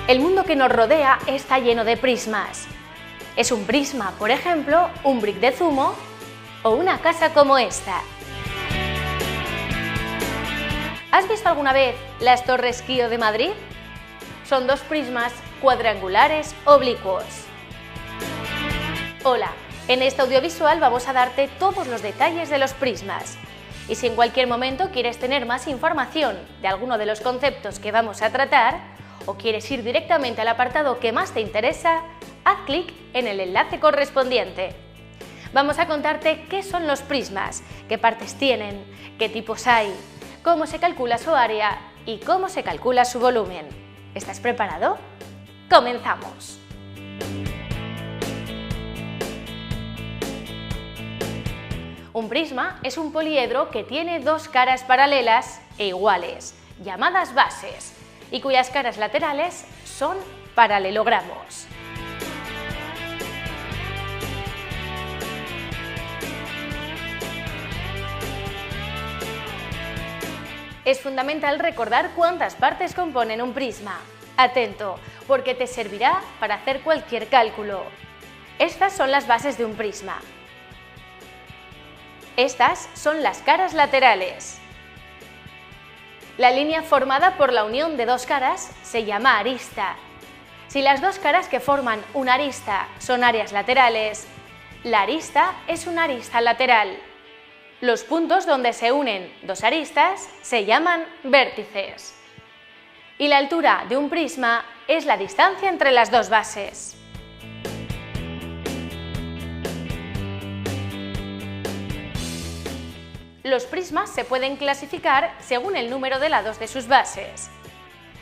El mundo que nos rodea está lleno de prismas. ¿Es un prisma, por ejemplo, un brick de zumo o una casa como esta? ¿Has visto alguna vez las Torres Kío de Madrid? Son dos prismas cuadrangulares oblicuos. Hola, en este audiovisual vamos a darte todos los detalles de los prismas. Y si en cualquier momento quieres tener más información de alguno de los conceptos que vamos a tratar, o quieres ir directamente al apartado que más te interesa, haz clic en el enlace correspondiente. Vamos a contarte qué son los prismas, qué partes tienen, qué tipos hay, cómo se calcula su área y cómo se calcula su volumen. ¿Estás preparado? ¡Comenzamos! Un prisma es un poliedro que tiene dos caras paralelas e iguales, llamadas bases, y cuyas caras laterales son paralelogramos. Es fundamental recordar cuántas partes componen un prisma. Atento, porque te servirá para hacer cualquier cálculo. Estas son las bases de un prisma. Estas son las caras laterales. La línea formada por la unión de dos caras se llama arista. Si las dos caras que forman una arista son áreas laterales, la arista es una arista lateral. Los puntos donde se unen dos aristas se llaman vértices. Y la altura de un prisma es la distancia entre las dos bases. Los prismas se pueden clasificar según el número de lados de sus bases.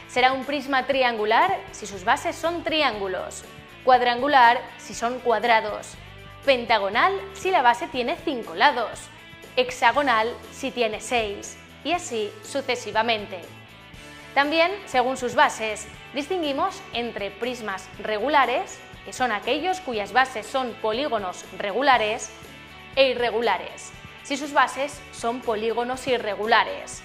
Será un prisma triangular si sus bases son triángulos, cuadrangular si son cuadrados, pentagonal si la base tiene 5 lados, hexagonal si tiene 6, y así sucesivamente. También, según sus bases, distinguimos entre prismas regulares, que son aquellos cuyas bases son polígonos regulares, e irregulares, si sus bases son polígonos irregulares.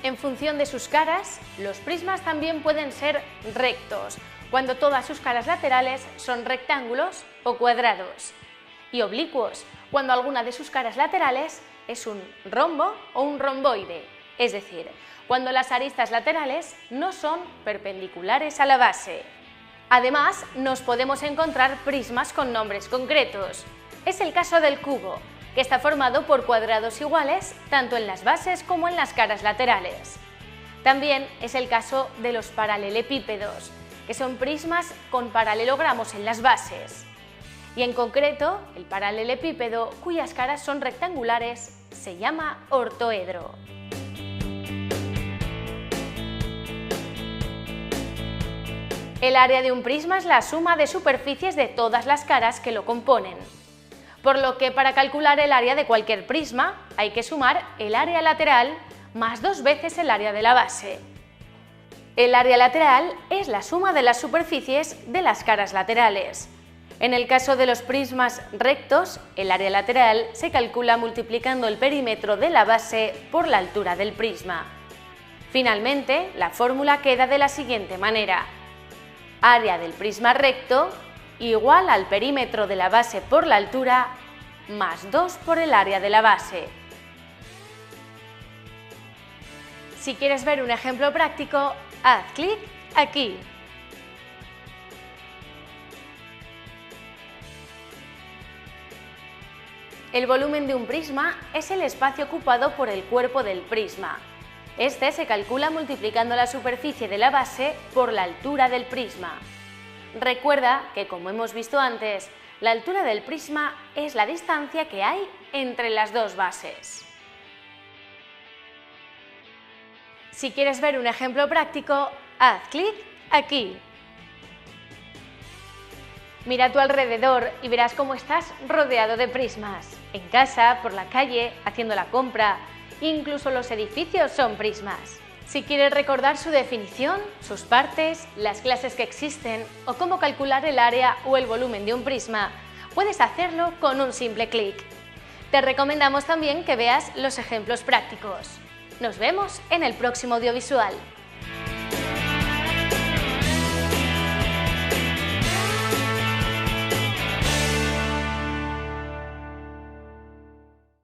En función de sus caras, los prismas también pueden ser rectos, cuando todas sus caras laterales son rectángulos o cuadrados, y oblicuos, cuando alguna de sus caras laterales es un rombo o un romboide, es decir, cuando las aristas laterales no son perpendiculares a la base. Además, nos podemos encontrar prismas con nombres concretos. Es el caso del cubo, que está formado por cuadrados iguales tanto en las bases como en las caras laterales. También es el caso de los paralelepípedos, que son prismas con paralelogramos en las bases. Y en concreto, el paralelepípedo, cuyas caras son rectangulares, se llama ortoedro. El área de un prisma es la suma de superficies de todas las caras que lo componen. Por lo que para calcular el área de cualquier prisma hay que sumar el área lateral más 2 veces el área de la base. El área lateral es la suma de las superficies de las caras laterales. En el caso de los prismas rectos, el área lateral se calcula multiplicando el perímetro de la base por la altura del prisma. Finalmente, la fórmula queda de la siguiente manera: área del prisma recto igual al perímetro de la base por la altura más 2 por el área de la base. Si quieres ver un ejemplo práctico, haz clic aquí. El volumen de un prisma es el espacio ocupado por el cuerpo del prisma. Este se calcula multiplicando la superficie de la base por la altura del prisma. Recuerda que, como hemos visto antes, la altura del prisma es la distancia que hay entre las dos bases. Si quieres ver un ejemplo práctico, haz clic aquí. Mira a tu alrededor y verás cómo estás rodeado de prismas. En casa, por la calle, haciendo la compra, incluso los edificios son prismas. Si quieres recordar su definición, sus partes, las clases que existen o cómo calcular el área o el volumen de un prisma, puedes hacerlo con un simple clic. Te recomendamos también que veas los ejemplos prácticos. Nos vemos en el próximo audiovisual.